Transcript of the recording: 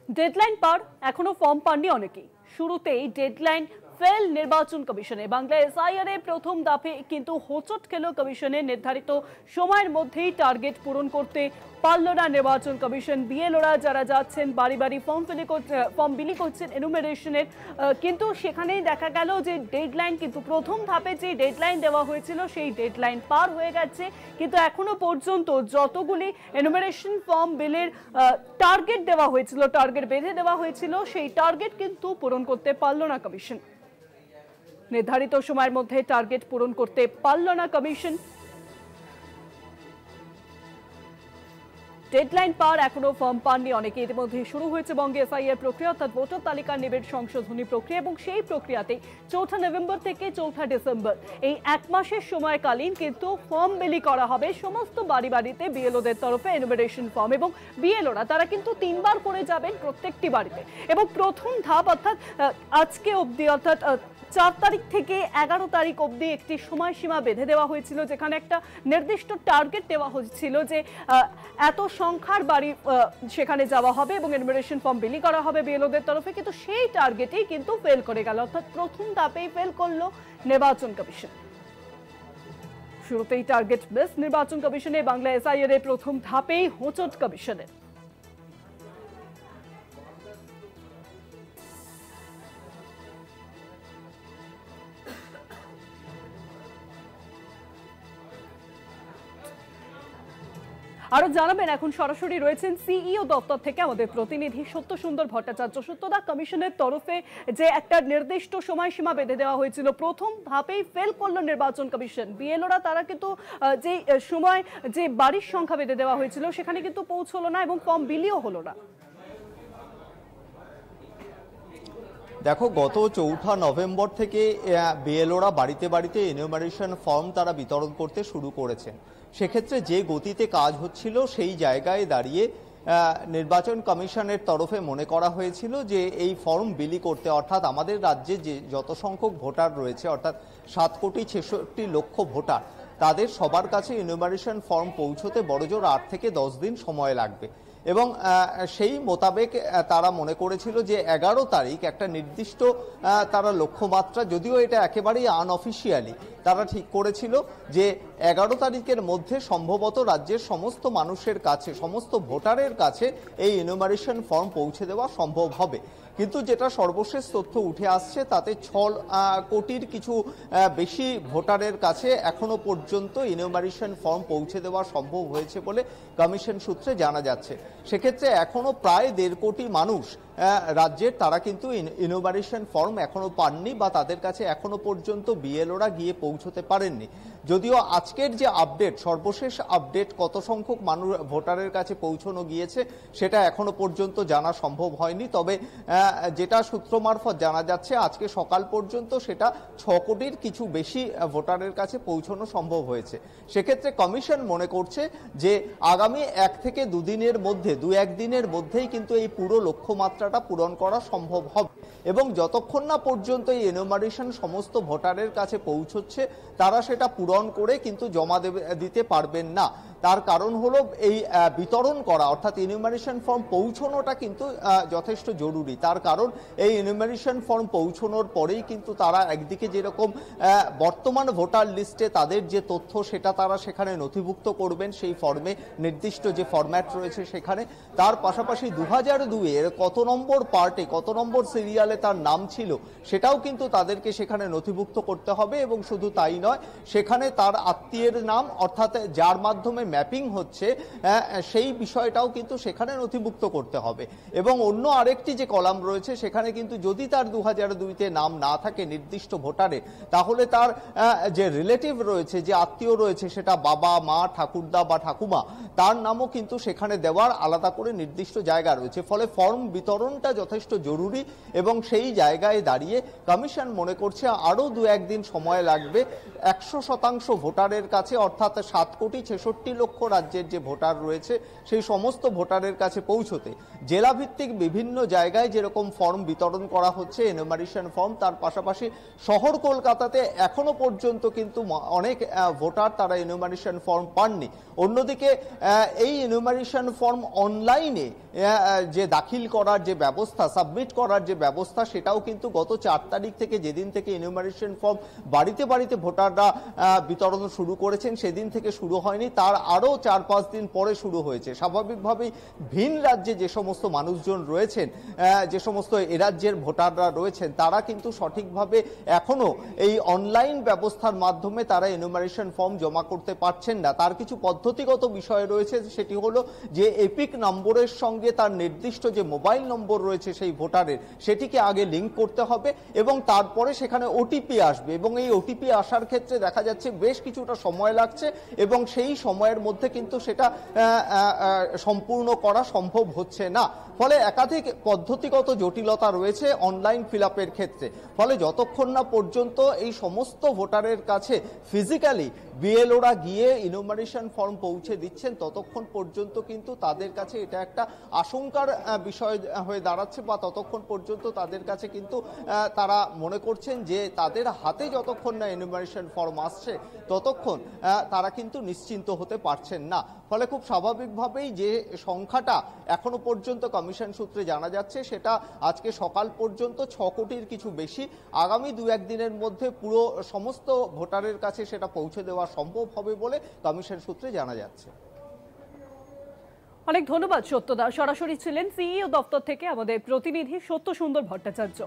Deadline পার, এখনো form পাননি অনেকেই। শুরুতেই ডেডলাইন ফেল নির্বাচন কমিশনে। বাংলা এসআইআর এর প্রথম ধাপে কিন্তু হোঁচট খেল কমিশনের। নির্ধারিত সময়ের মধ্যেই টার্গেট পূরণ করতে পারল না নির্বাচন কমিশন। বিএলওরা যারা যাচ্ছেন বাড়ি বাড়ি ফর্ম বিলি করছেন এনুমেরেশনের, কিন্তু সেখানেই দেখা গেল যে ডেডলাইন কিন্তু প্রথম ধাপে যে ডেডলাইন দেওয়া হয়েছিল সেই ডেডলাইন পার হয়ে গেছে। কিন্তু এখনো পর্যন্ত যতগুলি এনুমেরেশন ফর্ম বিলের টার্গেট দেওয়া হয়েছিল, টার্গেট বেঁধে দেওয়া হয়েছিল, সেই টার্গেট কিন্তু পূরণ করতে পারল না কমিশন। নির্ধারিত সময়ের মধ্যে টার্গেট পূরণ করতে পারল না কমিশন। ডেডলাইন পার, এখনো ফর্ম পাননি অনেকে। ইতিমধ্যে শুরু হয়েছে বঙ্গে এসআইআর প্রক্রিয়া, অর্থাৎ ভোটার তালিকার নিবিড় সংশোধনী প্রক্রিয়া, এবং সেই প্রক্রিয়াতে 4 নভেম্বর থেকে 4 ডিসেম্বর এই এক মাসের সময়কালীন কিন্তু ফর্ম বিলি করা হবে সমস্ত বাড়ি বাড়িতে বিএলওদের তরফে এনুমেরেশন ফর্ম। এবং বিএলওরা তারা কিন্তু 3 বার করে যাবেন প্রত্যেকটি বাড়িতে। এবং প্রথম ধাপ অর্থাৎ আজকে অবধি, অর্থাৎ 4 তারিখ থেকে 11 তারিখ অবধি একটি সময়সীমা বেঁধে দেওয়া হয়েছিল, যেখানে একটা নির্দিষ্ট টার্গেট দেওয়া হয়েছিল যে এত সংখ্যার বাড়ি সেখানে যাওয়া হবে এবং এনুমেরেশন ফর্ম বিলি করা হবে বিএলওদের তরফে। কিন্তু সেই টার্গেটেই কিন্তু ফেল করে গেল, অর্থাৎ প্রথম ধাপেই ফেল করলো নির্বাচন কমিশন। শুরুতেই টার্গেট মিস নির্বাচন কমিশনে। বাংলা এসআইআর এর প্রথম ধাপেই হোঁচট কমিশনের। আরো জানাবেন, এখন সরাসরি রয়েছেন সিইও দপ্তর থেকে আমাদের প্রতিনিধি সত্য সুন্দর ভট্টাচার্য। সত্যদা, কমিশনের তরফে যে একটা নির্দিষ্ট সময়সীমা বেঁধে দেওয়া হয়েছিল, প্রথম ধাপেই ফেল করলো নির্বাচন কমিশন। বিএলওরা তারা কিন্তু যে সময়, যে বাড়ির সংখ্যা বেঁধে দেওয়া হয়েছিল সেখানে কিন্তু পৌঁছলো না এবং ফর্ম বিলিও হলো না। দেখো, গত 4 নভেম্বর থেকে বিএলওরা বাড়িতে বাড়িতে এনুমারেশন ফর্ম তারা বিতরণ করতে শুরু করেছেন। সেক্ষেত্রে যে গতিতে কাজ হচ্ছিল সেই জায়গায় দাঁড়িয়ে নির্বাচন কমিশনের তরফে মনে করা হয়েছিল যে এই ফর্ম বিলি করতে, অর্থাৎ আমাদের রাজ্যে যে যত সংখ্যক ভোটার রয়েছে, অর্থাৎ 7,66,00,000 ভোটার, তাদের সবার কাছে এনুমারেশন ফর্ম পৌঁছতে বড়জোর 8 থেকে 10 দিন সময় লাগবে। এবং সেই মোতাবেক তারা মনে করেছিল যে 11 তারিখ একটা নির্দিষ্ট তারা লক্ষ্যমাত্রা, যদিও এটা একেবারেই আনঅফিসিয়ালি তারা ঠিক করেছিল যে 11 তারিখের মধ্যে সম্ভবত রাজ্যের সমস্ত মানুষের কাছে, সমস্ত ভোটারের কাছে এই এনুমারেশন ফর্ম পৌঁছে দেওয়া সম্ভব হবে। কিন্তু যেটা সর্বশেষ তথ্য উঠে আসছে তাতে 6 কোটির কিছু বেশি ভোটারের কাছে এখনো পর্যন্ত এনুমারেশন ফর্ম পৌঁছে দেওয়া সম্ভব হয়েছে বলে কমিশন সূত্রে জানা যাচ্ছে। সেক্ষেত্রে এখনো প্রায় 1.5 কোটি মানুষ রাজ্যের, তারা কিন্তু এনুমারেশন ফর্ম এখনো পাননি বা তাদের কাছে এখনো পর্যন্ত বিএলওরা গিয়ে পৌঁছতে পারেননি। যদিও আজকের যে আপডেট, সর্বশেষ আপডেট কত সংখ্যক মানুষ ভোটারের কাছে পৌঁছানো গিয়েছে সেটা এখনো পর্যন্ত জানা সম্ভব হয়নি। তবে যেটা সূত্র মারফত জানা যাচ্ছে আজকে সকাল পর্যন্ত সেটা 6 কোটির কিছু বেশি ভোটারের কাছে পৌঁছানো সম্ভব হয়েছে। সেক্ষেত্রে কমিশন মনে করছে যে আগামী 1 থেকে 2 দিনের মধ্যে, 2-1 দিনের মধ্যেই কিন্তু এই পুরো লক্ষ্যমাত্রাটা পূরণ করা সম্ভব হবে। এবং যতক্ষণ না পর্যন্ত এই এনুমারেশন সমস্ত ভোটারের কাছে পৌঁছচ্ছে তারা সেটা পূরণ করে কিন্তু জমা দিতে পারবেন না। তার কারণ হলো এই বিতরণ করা, অর্থাৎ এনুমারেশন ফর্ম পৌঁছানোটা কিন্তু যথেষ্ট জরুরি। তার কারণ এই এনুমারেশন ফর্ম পৌঁছানোর পরেই কিন্তু তারা একদিকে যেরকম বর্তমান ভোটার লিস্টে তাদের যে তথ্য সেটা তারা সেখানে নথিভুক্ত করবেন সেই ফর্মে, নির্দিষ্ট যে ফরম্যাট রয়েছে সেখানে। তার পাশাপাশি 2002-এর কত নম্বর পার্টে, কত নম্বর সিরিয়ালে তার নাম ছিল সেটাও কিন্তু তাদেরকে সেখানে নথিভুক্ত করতে হবে। এবং শুধু তাই নয়, সেখানে তার আত্মীয়ের নাম, অর্থাৎ যার মাধ্যমে ম্যাপিং হচ্ছে সেই বিষয়টাও কিন্তু সেখানে নথিভুক্ত করতে হবে। এবং অন্য আরেকটি যে কলাম রয়েছে সেখানে কিন্তু যদি তার 2002-তে নাম না থাকে নির্দিষ্ট ভোটারে, তাহলে তার যে রিলেটিভ রয়েছে, যে আত্মীয় রয়েছে, সেটা বাবা, মা, ঠাকুরদা বা ঠাকুমা, তার নামও কিন্তু সেখানে দেওয়ার আলাদা করে নির্দিষ্ট জায়গা রয়েছে। ফলে ফর্ম বিতরণটা যথেষ্ট জরুরি এবং সেই জায়গায় দাঁড়িয়ে কমিশন মনে করছে আরও 2-1 দিন সময় লাগবে 100% ভোটারের কাছে, অর্থাৎ 7,66,00,000 লক্ষ রাজ্যের যে ভোটার রয়েছে সেই সমস্ত ভোটারের কাছে পৌঁছতে জেলাভিত্তিক বিভিন্ন জায়গায় যেরকম ফর্ম বিতরণ করা হচ্ছে এনুমারেশন ফর্ম, তার পাশাপাশি শহর কলকাতাতে এখনো পর্যন্ত কিন্তু অনেক ভোটার তারা এনুমারেশন ফর্ম পাননি। অন্যদিকে এই এনুমারেশন ফর্ম অনলাইনে যে দাখিল করার যে ব্যবস্থা, সাবমিট করার যে ব্যবস্থা, সেটাও কিন্তু গত 4 তারিখ থেকে, যেদিন থেকে এনুমারেশন ফর্ম বাড়িতে বাড়িতে ভোটাররা বিতরণ শুরু করেছেন সেদিন থেকে শুরু হয়নি, তার আরও 4-5 দিন পরে শুরু হয়েছে। স্বাভাবিকভাবেই ভিন রাজ্যে যে সমস্ত মানুষজন রয়েছেন, যে সমস্ত এ রাজ্যের ভোটাররা রয়েছেন, তারা কিন্তু সঠিকভাবে এখনো এই অনলাইন ব্যবস্থার মাধ্যমে তারা এনুমারেশন ফর্ম জমা করতে পারছেন না। তার কিছু পদ্ধতিগত বিষয় রয়েছে, সেটি হলো যে এপিক নম্বরের সঙ্গে তার নির্দিষ্ট যে মোবাইল নম্বর রয়েছে সেই ভোটারের, সেটিকে আগে লিঙ্ক করতে হবে এবং তারপরে সেখানে ওটিপি আসবে, এবং এই ওটিপি আসার ক্ষেত্রে দেখা যাচ্ছে বেশ কিছুটা সময় লাগছে এবং সেই সময়ের মধ্যে কিন্তু সেটা সম্পূর্ণ করা সম্ভব হচ্ছে না। ফলে একাধিক পদ্ধতিগত জটিলতা রয়েছে অনলাইন ফিল আপের ক্ষেত্রে। ফলে যতক্ষণ না পর্যন্ত এই সমস্ত ভোটারের কাছে ফিজিক্যালি বিএলওরা গিয়ে ইনুমারেশন ফর্ম পৌঁছে দিচ্ছেন, ততক্ষণ পর্যন্ত কিন্তু তাদের কাছে এটা একটা আশঙ্কার বিষয় হয়ে দাঁড়াচ্ছে, বা ততক্ষণ পর্যন্ত তাদের কাছে কিন্তু তারা মনে করছেন যে তাদের হাতে যতক্ষণ না এনুমারেশন ফর্ম আসছে ততক্ষণ তারা কিন্তু নিশ্চিন্ত হতে পারছেন না। ফলে খুব স্বাভাবিকভাবেই যে সংখ্যাটা এখনো পর্যন্ত কমিশন সূত্রে জানা যাচ্ছে সেটা আজকে সকাল পর্যন্ত 6 কোটির কিছু বেশি। আগামী 2-1 দিনের মধ্যে পুরো সমস্ত ভোটারের কাছে সেটা পৌঁছে দেওয়া সম্ভব হবে বলে কমিশন সূত্রে জানা যাচ্ছে। অনেক ধন্যবাদ সত্যদা। সরাসরি ছিলেন সিইও দপ্তর থেকে আমাদের প্রতিনিধি সত্যসুন্দর ভট্টাচার্য।